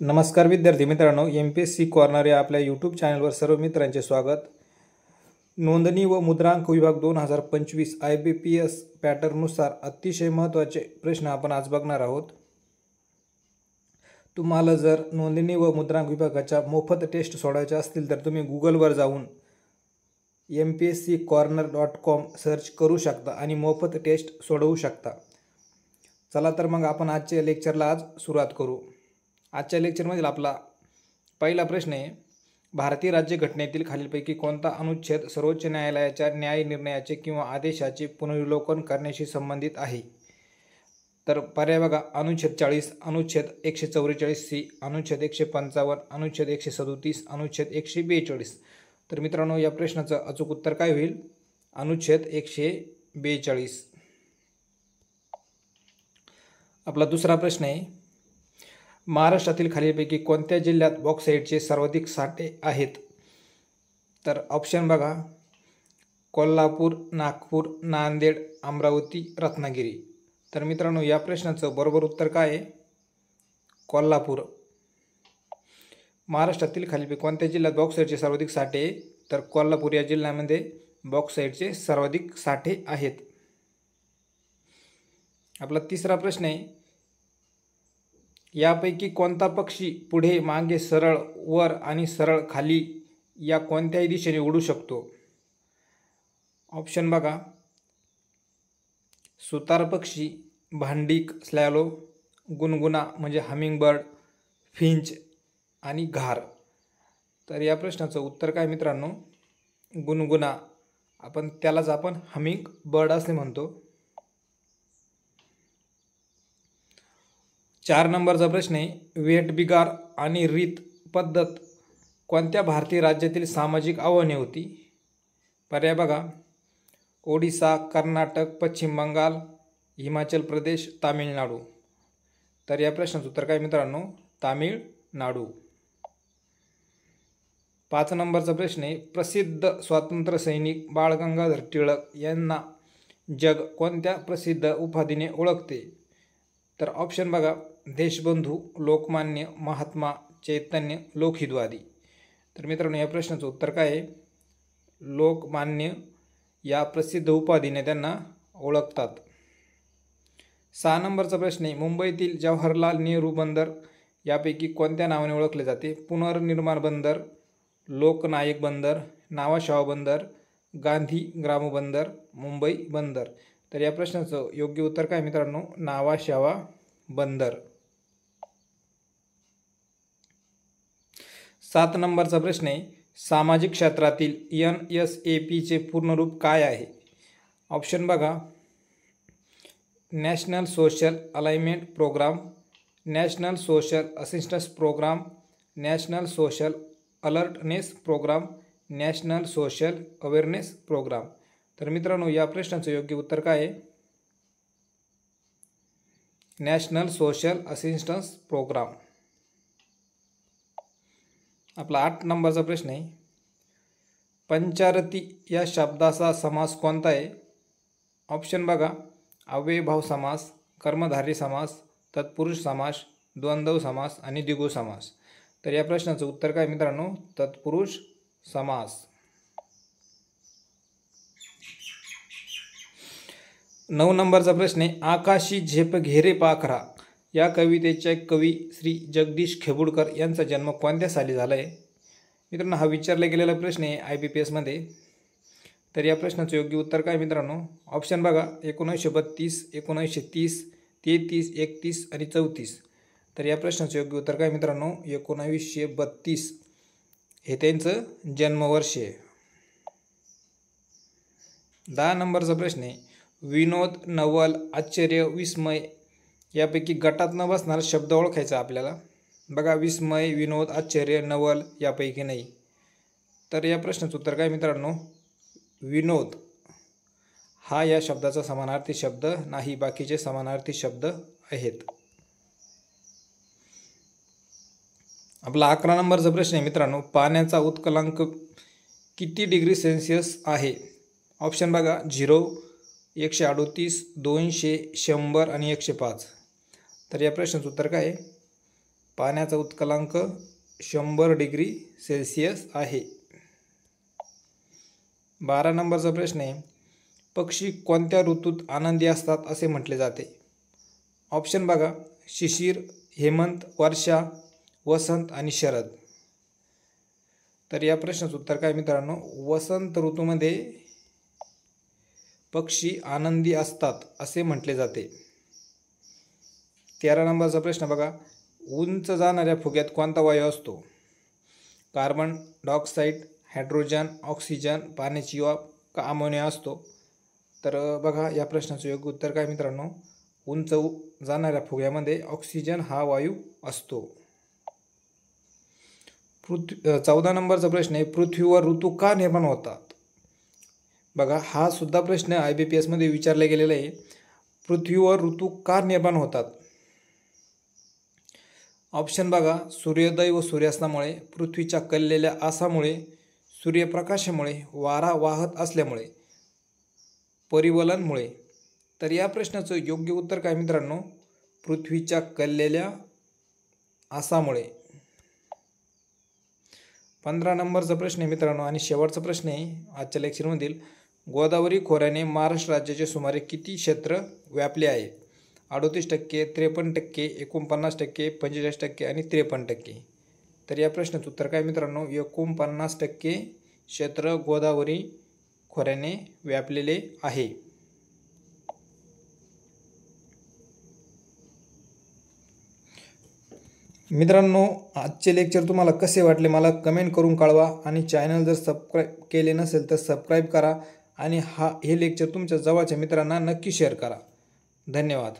नमस्कार विद्यार्थी मित्रांनो, MPSC कॉर्नर या आपल्या यूट्यूब चॅनलवर सर्व मित्रांचे स्वागत। नोंदणी व मुद्रांक विभाग 2025 IBPS पॅटर्ननुसार अतिशय महत्त्वाचे प्रश्न आपण आज बघणार आहोत। तुम्हाला जर नोंदणी व मुद्रांक विभागाच्या मोफत टेस्ट सोडवायच्या असतील तर तुम्ही गुगलवर जाऊन mpsccorner.com सर्च करू शकता आणि मोफत टेस्ट सोडवू शकता। चला तर मग आपण आजच्या लेक्चरला आज सुरुवात करू। आजच्या लेक्चरमधील आपला पहिला प्रश्न आहे, भारतीय राज्यघटनेतील खालीलपैकी कोणता अनुच्छेद सर्वोच्च न्यायालयाच्या न्याय निर्णयाचे किंवा आदेशाचे पुनर्विलोकन करण्याशी संबंधित आहे? तर पर्याय बघा, अनुच्छेद 40, अनुच्छेद 144C, अनुच्छेद 155, अनुच्छेद 137, अनुच्छेद 142। तर मित्रांनो, या प्रश्नाचं अचूक उत्तर काय होईल? अनुच्छेद 142। आपला दुसरा प्रश्न आहे, महाराष्ट्रातील खालीलपैकी कोणत्या जिल्ह्यात बॉक्साईटचे सर्वाधिक साठे आहेत? तर ऑप्शन बघा, कोल्हापूर, नागपूर, नांदेड, अमरावती, रत्नागिरी। तर मित्रांनो, या प्रश्नाचं बरोबर उत्तर काय आहे? कोल्हापूर। महाराष्ट्रातील खालीलपैकी कोणत्या जिल्ह्यात बॉक्साईटचे सर्वाधिक साठे? तर कोल्हापूर या जिल्ह्यामध्ये बॉक्साईटचे सर्वाधिक साठे आहेत। आपला तिसरा प्रश्न आहे, यापैकी कोणता पक्षी पुढे मागे सरळ वर आणि सरळ खाली या कोणत्याही दिशेने उडू शकतो? ऑप्शन बघा, सुतार पक्षी, भांडीक, स्लॅलो, गुणगुणा म्हणजे हमिंगबर्ड, फिंच आणि घार। तर या प्रश्नाचं उत्तर काय मित्रांनो? गुणगुणा। त्यालाच आपण हमिंग बर्ड असे म्हणतो। 4 नंबरचा प्रश्न आहे, वेठबिगार आणि रीत पद्धत कोणत्या भारतीय राज्यातील सामाजिक आव्हाने होती? पर्याय बघा, ओडिसा, कर्नाटक, पश्चिम बंगाल, हिमाचल प्रदेश, तामिळनाडू। तर या प्रश्नाचं उत्तर काय मित्रांनो? तामिळनाडू। 5 नंबरचा प्रश्न आहे, प्रसिद्ध स्वातंत्र्य सैनिक बाळ गंगाधर टिळक यांना जग कोणत्या प्रसिद्ध उपाधीने ओळखते? तर ऑप्शन बघा, देशबंधू, लोकमान्य, महात्मा, चैतन्य, लोकहितवादी। तर मित्रांनो, या प्रश्नाचं उत्तर काय आहे? लोकमान्य या प्रसिद्ध उपाधीने त्यांना ओळखतात। 6 नंबरचा प्रश्न आहे, मुंबईतील जवाहरलाल नेहरू बंदर यापैकी कोणत्या नावाने ओळखले जाते? पुनर्निर्माण बंदर, लोकनायक बंदर, नावाशेवा बंदर, गांधी ग्राम बंदर, मुंबई बंदर। तर या प्रश्नाचं योग्य उत्तर काय मित्रांनो? नावाशेवा बंदर। 7 नंबरचा प्रश्न आहे, सामाजिक क्षेत्रातील NSAPचे पूर्ण रूप काय आहे? ऑप्शन बघा, national social alignment programme, national social assistance programme, national social alertness programme, national social awareness programme. तर मित्रांनो, या प्रश्नाचं योग्य उत्तर काय आहे? National social assistance programme. आपला 8 नंबरचा प्रश्न आहे, पंचारती या शब्दाचा समास कोणता आहे? ऑप्शन बघा, अव्ययभाव समास, कर्मधारय समास, तत्पुरुष समास, द्वंद्व समास आणि द्विगु समास। तर या प्रश्नाचं उत्तर काय मित्रांनो? तत्पुरुष समास। 9 नंबरचा प्रश्न आहे, आकाशी झेप घेरे पाखरा या कवितेचे कवी श्री जगदीश खेबुडकर यांचा जन्म कोणत्या साली झाला आहे? मित्रांनो, हा विचारला गेलेला प्रश्न आहे IBPS मध्ये। तर या प्रश्नाचं योग्य उत्तर काय मित्रांनो? ऑप्शन बघा, 1932, 1930, 33, 31 आणि 34। तर या प्रश्नाचं योग्य उत्तर काय मित्रांनो? 1932 हे त्यांचं जन्मवर्ष आहे। 10 नंबरचा प्रश्न आहे, विनोद, नवल, आश्चर्य, विस्मय यापैकी गटात न बसणारा शब्द ओळखायचा आपल्याला। बघा, विस्मय, विनोद, आश्चर्य, नवल यापैकी नाही। तर या प्रश्नाचं उत्तर काय मित्रांनो? विनोद हा या शब्दाचा समानार्थी शब्द नाही, बाकीचे समानार्थी शब्द आहेत। आपला 11 नंबरचा प्रश्न आहे मित्रांनो, पाण्याचा उत्कलांक किती डिग्री सेल्सिअस आहे? ऑप्शन बघा, 0, 138, 200, 100 आणि 105। तर या प्रश्नाचं उत्तर काय आहे? पाण्याचा उत्कलांक 100 डिग्री सेल्सिअस आहे. 12 नंबरचा प्रश्न आहे, पक्षी कोणत्या ऋतूत आनंदी असतात असे म्हटले जाते? ऑप्शन बघा, शिशिर, हेमंत, वर्षा, वसंत आणि शरद. तर या प्रश्नाचं उत्तर काय मित्रांनो, वसंत ऋतूमध्ये पक्षी आनंदी असतात असे म्हटले जाते. 13 नंबरचा प्रश्न बघा, उंच जाणाऱ्या फुग्यात कोणता वायू असतो? कार्बन डायऑक्साईड, हायड्रोजन, ऑक्सिजन, पाण्याची वाफ का अमोनिया असतो? तर बघा या प्रश्नाचं योग्य उत्तर काय मित्रांनो, उंच जाणाऱ्या फुग्यामध्ये ऑक्सिजन हा वायू असतो. 14 नंबरचा प्रश्न आहे, पृथ्वीवर ऋतू का निर्माण होतात? बघा हा सुद्धा प्रश्न IBPS मध्ये विचारला गेलेला आहे. पृथ्वीवर ऋतू का निर्माण होतात? ऑप्शन बघा, सूर्योदय व सूर्यास्तामुळे, पृथ्वीच्या कललेल्या आसामुळे, सूर्यप्रकाशामुळे, वारा वाहत असल्यामुळे, परिवलनमुळे. तर या प्रश्नाचं योग्य उत्तर काय मित्रांनो, पृथ्वीच्या कललेल्या आसामुळे. 15 नंबरचा प्रश्न आहे मित्रांनो आणि शेवटचा प्रश्न आहे आजच्या लेक्चरमधील, गोदावरी खोऱ्याने महाराष्ट्र राज्याचे सुमारे किती क्षेत्र व्यापले आहे? 38%, 53%, 49%, 45% आणि 53%. तर या प्रश्नाचं उत्तर काय मित्रांनो, 49% क्षेत्र गोदावरी खोऱ्याने व्यापलेले आहे. मित्रांनो आजचे लेक्चर तुम्हाला कसे वाटले मला कमेंट करून कळवा आणि चॅनल जर सबस्क्राईब केले नसेल तर सबस्क्राईब करा आणि हे लेक्चर तुमच्या जवळच्या मित्रांना नक्की शेअर करा. धन्यवाद.